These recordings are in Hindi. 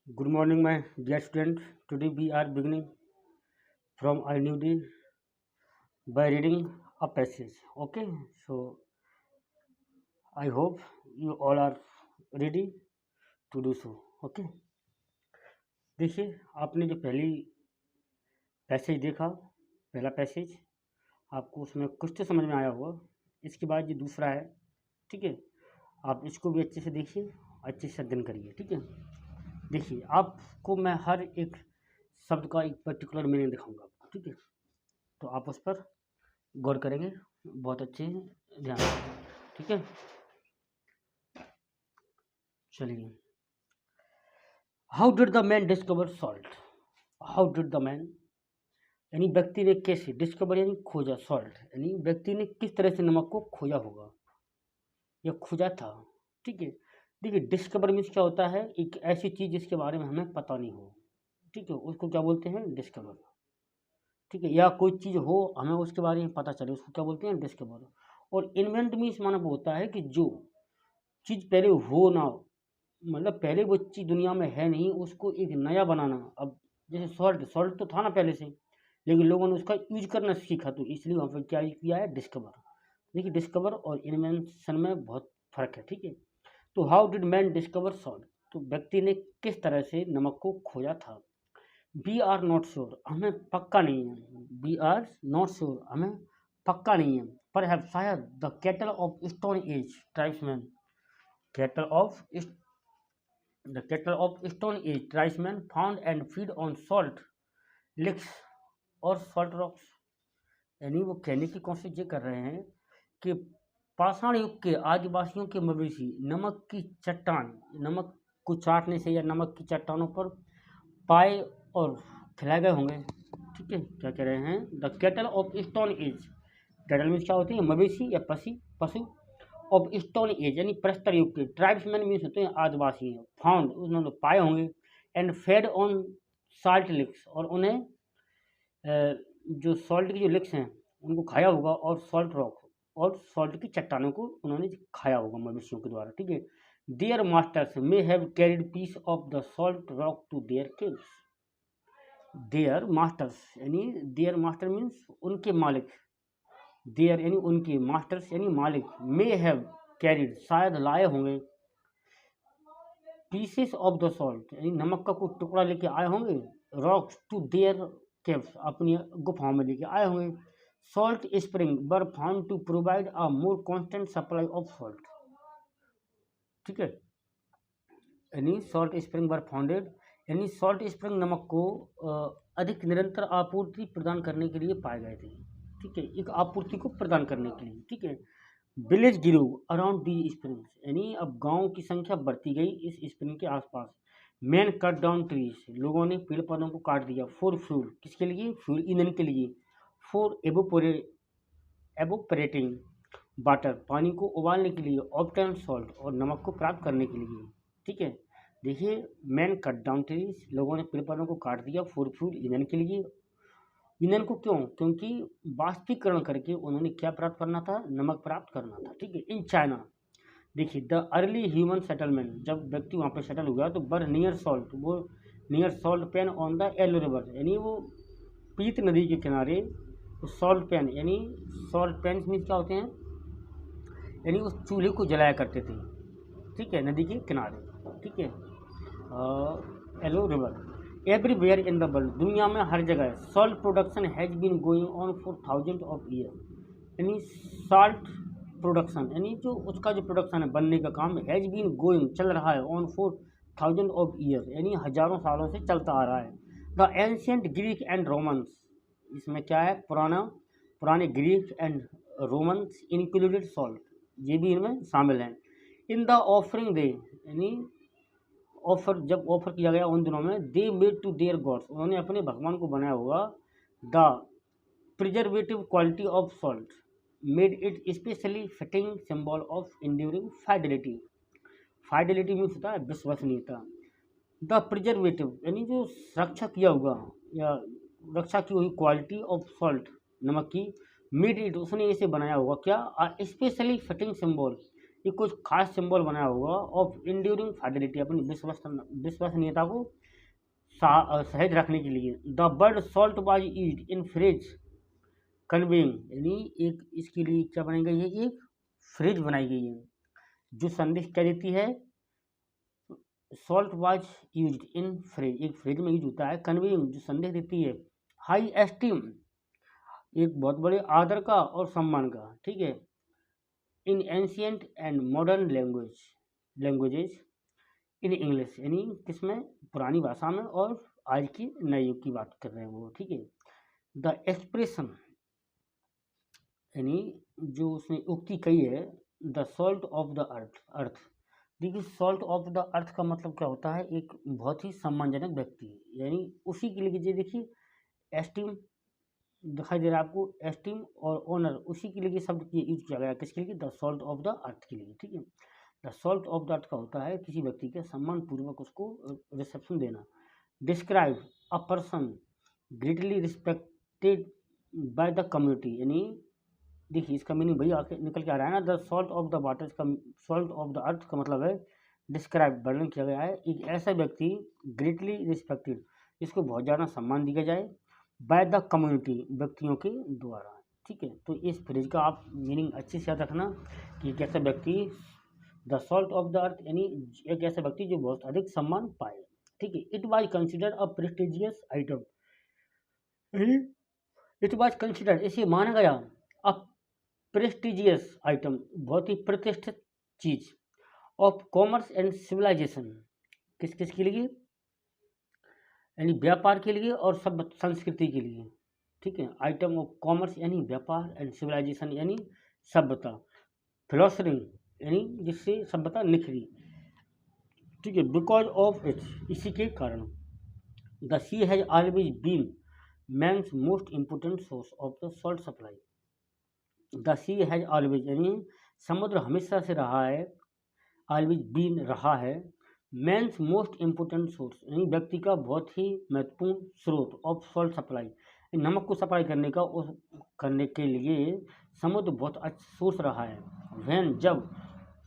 Good morning, my dear student. Today we are beginning from a new day by reading a passage. Okay, so I hope you all are ready to do so. Okay, देखिए आपने जो पहली पैसेज देखा, पहला पैसेज आपको उसमें कुछ तो समझ में आया होगा। इसके बाद ये दूसरा है, ठीक है। आप इसको भी अच्छे से देखिए, अच्छे से अध्ययन करिए, ठीक है। देखिए आपको मैं हर एक शब्द का एक पर्टिकुलर मीनिंग दिखाऊंगा आपको, ठीक है। तो आप उस पर गौर करेंगे, बहुत अच्छे ध्यान से, ठीक है। चलिए, how did the man discover salt. How did the man यानी व्यक्ति ने कैसे, डिस्कवर यानी खोजा, सॉल्ट यानी व्यक्ति ने किस तरह से नमक को खोजा होगा या खोजा था, ठीक है। देखिए डिस्कवर मीन्स क्या होता है, एक ऐसी चीज जिसके बारे में हमें पता नहीं हो, ठीक है, उसको क्या बोलते हैं, डिस्कवर, ठीक है। या कोई चीज हो हमें उसके बारे में पता चले, उसको क्या बोलते हैं, डिस्कवर। और इन्वेंट मीन्स माना वो होता है कि जो चीज पहले हो ना, मतलब पहले वो चीज दुनिया में है नहीं, उसको एक नया बनाना। अब जैसे सॉल्ट, सॉल्ट तो था ना पहले से, लेकिन लोगों ने उसका यूज करना सीखा, तो इसलिए वहाँ पर क्या किया है, डिस्कवर। देखिए डिस्कवर और इन्वेंशन में बहुत फर्क है, ठीक है। तो how did man discover salt, तो व्यक्ति ने किस तरह से नमक को खोजा था। वी आर नॉट श्योर, हमें पक्का नहीं है। वी आर नॉट श्योर, हमें पक्का नहीं है। पर है शायद the cattle of stone age tribesman, cattle of the cattle of stone age tribesmen found and feed on salt licks और salt rocks। यानी वो कहने की कोशिश ये कर रहे हैं कि पाषाण युग के आदिवासियों के मवेशी नमक की चट्टान, नमक को चाटने से या नमक की चट्टानों पर पाए और खिलाए गए होंगे, ठीक है। क्या कह रहे हैं, the cattle of stone age, cattle means क्या होती है, मवेशी या पशु ऑफ स्टोन एज यानी प्रस्तर युग के, ट्राइब्समैन मीन्स होते हैं आदिवासी हैं, फाउंड उन्होंने पाए होंगे, एंड फेड ऑन साल्ट लिक्स और उन्हें जो सॉल्ट की जो लिक्स हैं उनको खाया होगा, और सॉल्ट रॉक और सॉल्ट की चट्टानों को उन्होंने खाया होगा मवेशियों के द्वारा, ठीक है। Their masters may have carried piece of the salt rock to their caves. Their masters यानी देयर मास्टर मीन्स उनके मालिक, देयर यानी उनके, मास्टर्स यानी मालिक, मे हैव कैरिड शायद लाए होंगे, पीसेस ऑफ द सॉल्ट यानी नमक का कोई टुकड़ा लेके आए होंगे, रॉक्स टू देयर केव्स अपनी गुफाओं में लेके आए होंगे, salt spring were found to provide a more constant supply of salt, ठीक है। यानी सॉल्ट स्प्रिंग वर फाउंडेड यानी सॉल्ट स्प्रिंग नमक को अधिक निरंतर आपूर्ति प्रदान करने के लिए पाए गए थे, ठीक है, एक आपूर्ति को प्रदान करने के लिए, ठीक है। विलेज गिरो अराउंड दी स्प्रिंग्स यानी अब गांव की संख्या बढ़ती गई इस स्प्रिंग के आसपास। मैन कट डाउन ट्रीज, लोगों ने पेड़ पौधों को काट दिया, फॉर फ्यूल, किसके लिए, फ्यूल ईंधन के लिए, फॉर एवोपरेटिंग वाटर, पानी को उबालने के लिए, ऑब्टेन सॉल्ट और नमक को प्राप्त करने के लिए, ठीक है। देखिए मैन कट डाउन ट्रीज, लोगों ने पेड़ पौधों को काट दिया, फॉर फ्यूल ईंधन के लिए, ईंधन को क्यों, क्योंकि वाष्पीकरण करके उन्होंने क्या प्राप्त करना था, नमक प्राप्त करना था, ठीक है। इन चाइना, देखिए द अर्ली ह्यूमन सेटलमेंट, जब व्यक्ति वहाँ पे सेटल हुआ तो बर नियर सॉल्ट, वो near salt pain on the yellow river यानी वो पीत नदी के किनारे, तो सॉल्ट पेन यानी सॉल्ट पेन मीन्स क्या होते हैं, यानी उस चूल्हे को जलाया करते थे, ठीक है, नदी के किनारे, ठीक है, yellow river. Everywhere in the world, दुनिया में हर जगह, salt production has been going on for thousand of year, यानी सॉल्ट प्रोडक्शन यानी जो उसका जो प्रोडक्शन है, बनने का काम, हैज बीन गोइंग चल रहा है, on for thousand of year यानी हजारों सालों से चलता आ रहा है। The ancient Greek and Romans, इसमें क्या है, पुराने Greek and Romans included salt, ये भी इनमें शामिल हैं। इन द ऑफरिंग दे यानी ऑफर, जब ऑफर किया गया उन दिनों में, they made to their gods, उन्होंने अपने भगवान को बनाया होगा, the preservative quality of salt made it specially fitting symbol of enduring fidelity. Fidelity means होता है विश्वसनीयता। द प्रिजर्वेटिव यानी जो रक्षा किया हुआ या रक्षा की हुई क्वालिटी ऑफ सॉल्ट, नमक की, मेड इट उसने इसे बनाया होगा क्या, स्पेशली फिटिंग सिंबल, ये कुछ खास सिंबल बनाया होगा ऑफ इंड्यूरिंग फाइडेलिटी, अपनी विश्वसनीयता को सहेज रखने के लिए। The word salt was used in phrase conveying, यानी एक इसके लिए क्या बनाई गई है, एक फ्रेज बनाई गई है जो संदेश क्या देती है। Salt was used in phrase, एक फ्रेज में यूज होता है, कन्वेइंग जो संदेश देती है, हाई एस्टीम, एक बहुत बड़े आदर का और सम्मान का, ठीक है, in ancient and modern languages in English, यानी किसमें, पुरानी भाषा में और आज की नए युग की बात कर रहे हैं वो, ठीक है। द एक्सप्रेशन, यानी जो उसने उक्ति कही है, the salt of the earth. देखिए सॉल्ट ऑफ द अर्थ का मतलब क्या होता है, एक बहुत ही सम्मानजनक व्यक्ति, यानी उसी के लिए देखिए एस्टीम दिखाई दे रहा है आपको, एस्टीम और ऑनर, उसी के लिए शब्द यूज किया गया, किसके लिए, the salt of the earth के लिए, ठीक है। The salt of the earth का होता है किसी व्यक्ति के सम्मान पूर्वक उसको रिसेप्शन देना। Describe a person greatly respected by the community, यानी देखिए इसका मीनिंग भैया निकल के आ रहा है ना, the salt of the water का, सॉल्ट ऑफ द अर्थ का मतलब है डिस्क्राइब, वर्णन किया गया है एक ऐसा व्यक्ति ग्रेटली रिस्पेक्टेड, जिसको बहुत ज़्यादा सम्मान दिया जाए, बाय द कम्युनिटी, व्यक्तियों के द्वारा, ठीक है। तो इस फ्रेज का आप मीनिंग अच्छे से याद रखना कि एक ऐसा व्यक्ति, the salt of the earth, यानी एक ऐसा व्यक्ति जो बहुत अधिक सम्मान पाए, ठीक है। It was considered a prestigious item, it was considered, इसे माना गया, अ प्रेस्टिजियस आइटम, बहुत ही प्रतिष्ठित चीज, ऑफ कॉमर्स एंड सिविलाइजेशन, किस किस के लिए, यानी व्यापार के लिए और सब संस्कृति के लिए, ठीक है। आइटम ऑफ कॉमर्स यानी व्यापार, एंड सिविलाइजेशन यानी सभ्यता, फिलोसफी यानी जिससे सभ्यता निखरी, ठीक है। बिकॉज ऑफ इट, इसी के कारण, the sea has always been man's most important source of the salt supply. The sea has always, यानी समुद्र हमेशा से रहा है, ऑलवेज बीन रहा है, मैन्स मोस्ट इम्पोर्टेंट सोर्स, यानी व्यक्ति का बहुत ही महत्वपूर्ण स्रोत, ऑफ सॉल्ट सप्लाई, नमक को सप्लाई करने का, उस करने के लिए समुद्र बहुत अच्छा सोर्स रहा है। वैन, जब,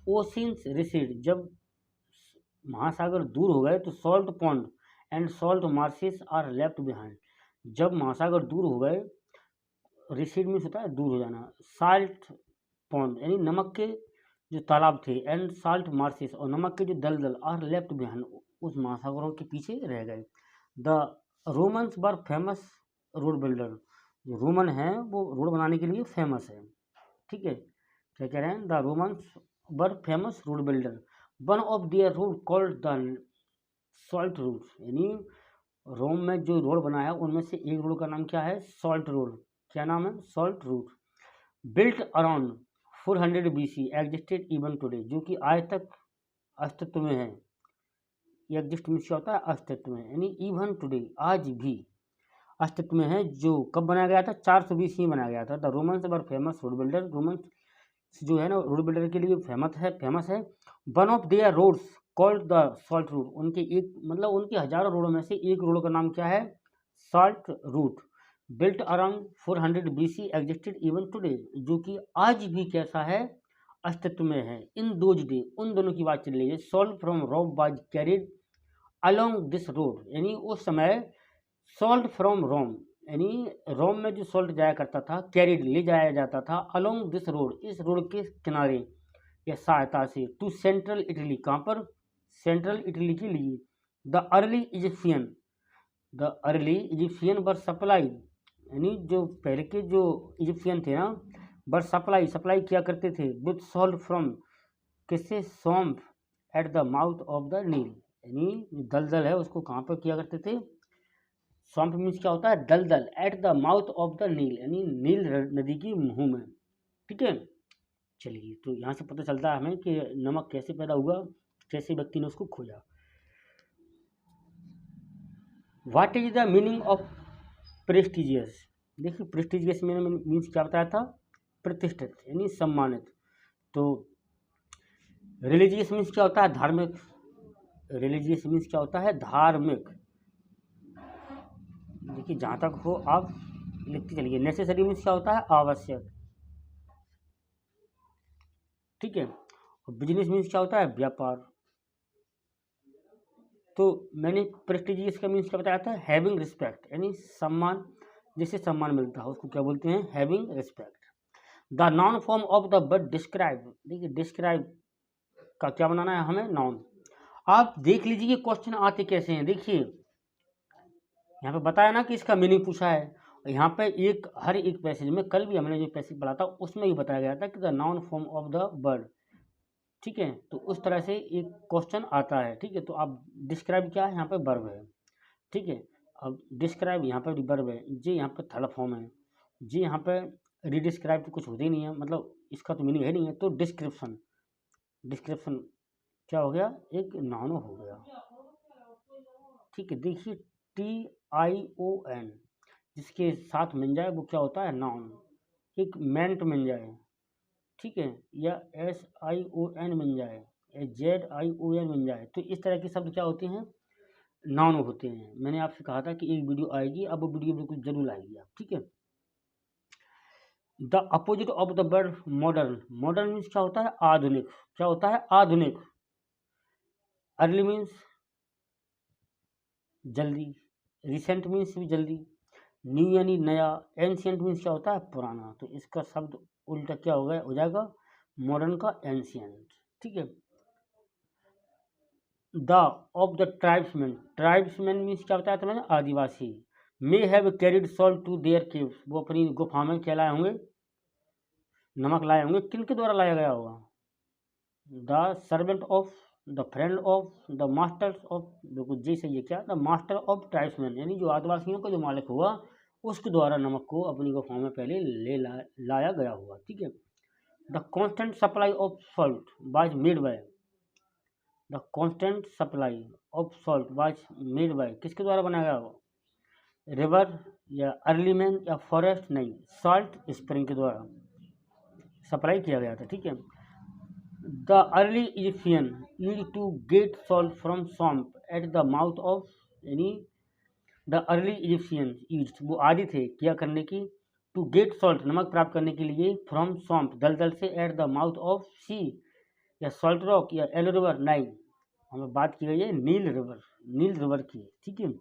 ओशियंस रिसीड, जब महासागर दूर हो गए, तो salt pond and salt marshes are left behind, जब महासागर दूर हो गए, रिसीड मीन्स होता है दूर हो जाना, साल्ट पॉन्ड यानी नमक के जो तालाब थे, एंड साल्ट मार्सेस, और नमक के जो दलदल, आर लेफ्ट बिहाइंड, उस महासागरों के पीछे रह गए। The Romans were famous road builder, जो रोमन हैं वो रोड बनाने के लिए फेमस है, ठीक है। क्या कह रहे हैं, the Romans were famous road builder, one of there road called the salt road, यानी रोम में जो रोड बनाया उनमें से एक रोड का नाम क्या है, सॉल्ट रोड, क्या नाम है, salt road. Built around 400 BC, existed even today, जो कि आज तक अस्तित्व में है, एग्जिस्ट मीन्स क्या होता है, अस्तित्व में, यानी इवन टुडे, आज भी अस्तित्व में है, जो कब बनाया गया था, 400 BC में बनाया गया था। The Romans were famous road builder, Romans जो है ना रोड बिल्डर के लिए फेमस है। One of their roads called the salt route, उनके एक मतलब उनके हजारों रोडों में से एक रोड का नाम क्या है, salt route. Built around 400 BC, existed even today, जो कि आज भी कैसा है, अस्तित्व में है। इन दोज डे, उन दोनों की बात चल रही है। Salt from Rome was carried along this road, यानी उस समय सॉल्ट फ्रॉम रोम, यानी रोम में जो सॉल्ट जाया करता था, कैरिड ले जाया जाता था, अलोंग दिस रोड, इस रोड के किनारे या सहायता से, टू सेंट्रल इटली, कहाँ पर, सेंट्रल इटली के लिए। The early Egyptian were supply, यानी जो पहले के जो इजिप्शियन थे ना, वर सप्लाई किया करते थे विथ सॉल्ट फ्रॉम, किससे, swamp at the mouth of the Nile, यानी दलदल है उसको कहाँ पर किया करते थे, सॉम्प मीन्स क्या होता है, दलदल, at the mouth of the Nile, यानी नील नदी की मुंह में, ठीक है। चलिए, तो यहाँ से पता चलता है हमें कि नमक कैसे पैदा हुआ, कैसे व्यक्ति ने उसको खोजा। What is the meaning of prestigious, देखिए प्रेस्टिजियस मीन्स क्या बताया था, प्रतिष्ठित यानी सम्मानित। तो रिलीजियस मीन्स क्या होता है, धार्मिक, रिलीजियस मीन्स क्या होता है, धार्मिक। देखिए जहाँ तक हो आप लिखते चलिए। नेसेसरी मीन्स क्या होता है, आवश्यक, ठीक है। और बिजनेस मीन्स क्या होता है, व्यापार। तो मैंने प्रेस्टिजियस का मीन्स क्या बताया था, हैविंग रिस्पेक्ट, यानी सम्मान, जिससे सम्मान मिलता है उसको क्या बोलते हैं, having respect. The noun form of the word describe, देखिए डिस्क्राइब का क्या बनाना है हमें, नाउन। आप देख लीजिए ये क्वेश्चन आते कैसे हैं, देखिए यहाँ पे बताया ना कि इसका मीनिंग पूछा है, और यहाँ पे एक हर एक पैसेज में, कल भी हमने जो पैसेज पढ़ा था उसमें ही बताया गया था कि the noun form of the word, ठीक है। तो उस तरह से एक क्वेश्चन आता है, ठीक है। तो आप डिस्क्राइब क्या है, यहाँ पे वर्ब है, ठीक है। अब डिस्क्राइब यहाँ पर वर्ब है, जी यहाँ पे थर्ड फॉर्म है, जी यहाँ पे रीडिस्क्राइब तो कुछ होता ही नहीं है, मतलब इसका तो मीनिंग है नहीं है। तो डिस्क्रिप्शन, डिस्क्रिप्शन क्या हो गया, एक नाउन हो गया, ठीक है। देखिए TION जिसके साथ मिल जाए वो क्या होता है, नाउन। एक मेंट मिल जाए, ठीक है, या SION मिल जाए, या ZION मिल जाए, तो इस तरह के शब्द क्या होते हैं, नाउन होते हैं। मैंने आपसे कहा था कि एक वीडियो आएगी, अब वो वीडियो बिल्कुल जरूर आएगी आप, ठीक है। The opposite of the word modern, modern means क्या होता है, आधुनिक, क्या होता है, आधुनिक। अर्ली मीन्स जल्दी, रिसेंट मीन्स भी जल्दी, न्यू यानी नया, एंशियंट मीन्स क्या होता है, पुराना। तो इसका शब्द उल्टा क्या होगा, हो जाएगा मॉडर्न का एंशियंट, ठीक है। The of the tribesman, tribesman means क्या बताया था मैंने, आदिवासी। May have carried salt to their caves, वो अपनी गुफा में क्या लाए होंगे, नमक लाए होंगे, किनके द्वारा लाया गया होगा, the servant of, the friend of, the masters of, बिल्कुल जी सही है, क्या, द मास्टर ऑफ ट्राइब्समैन, यानी जो आदिवासियों का जो मालिक हुआ उसके द्वारा नमक को अपनी गुफा में पहले लाया गया हुआ, ठीक है। The constant supply of salt was made by, the constant supply of salt was made by, किसके द्वारा बनाया गया हो, रिवर या अर्ली मैन या फॉरेस्ट, नहीं, सॉल्ट स्प्रिंग के द्वारा सप्लाई किया गया था, ठीक है। The early Egyptian use to get salt from swamp at the mouth of, यानी द अर्ली इजिप्शियन यूज, वो आदि थे किया करने की, टू गेट सॉल्ट नमक प्राप्त करने के लिए, फ्रॉम स्वम्प दलदल से, एट द माउथ ऑफ सी या सॉल्ट रॉक या एलो रिवर, नहीं, हमें बात की गई है नील रिवर, नील रिवर की, ठीक है।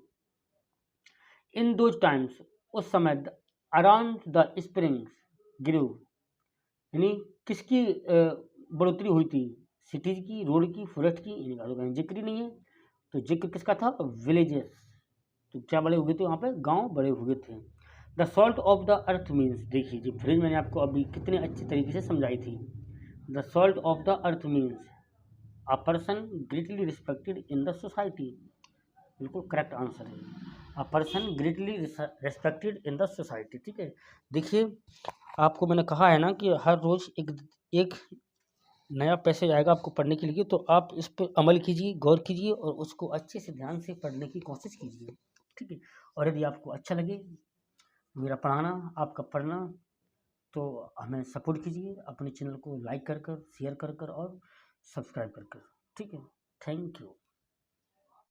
इन दोज टाइम्स, उस समय, अराउंड द स्प्रिंग्स ग्रू, यानी किसकी बढ़ोतरी हुई थी, सिटीज की, रोड की, फॉरेस्ट की, इनका तो कहीं जिक्र ही नहीं है। तो जिक्र किसका था, विलेजेस, तो क्या बड़े हुए थे वहाँ पे, गांव बड़े हुए थे। The salt of the earth means, देखिए जी फ्रेज मैंने आपको अभी कितने अच्छे तरीके से समझाई थी। The salt of the earth means a person greatly respected in the society, बिल्कुल करेक्ट आंसर है, a person greatly respected in the society, ठीक है। देखिए आपको मैंने कहा है ना कि हर रोज़ एक नया पैसेज आएगा आपको पढ़ने के लिए, तो आप इस पर अमल कीजिए, गौर कीजिए और उसको अच्छे से ध्यान से पढ़ने की कोशिश कीजिए, ठीक है। और यदि आपको अच्छा लगे मेरा पढ़ाना, आपका पढ़ना, तो हमें सपोर्ट कीजिए, अपने चैनल को लाइक कर कर, शेयर कर कर और सब्सक्राइब कर कर, ठीक है। Thank you.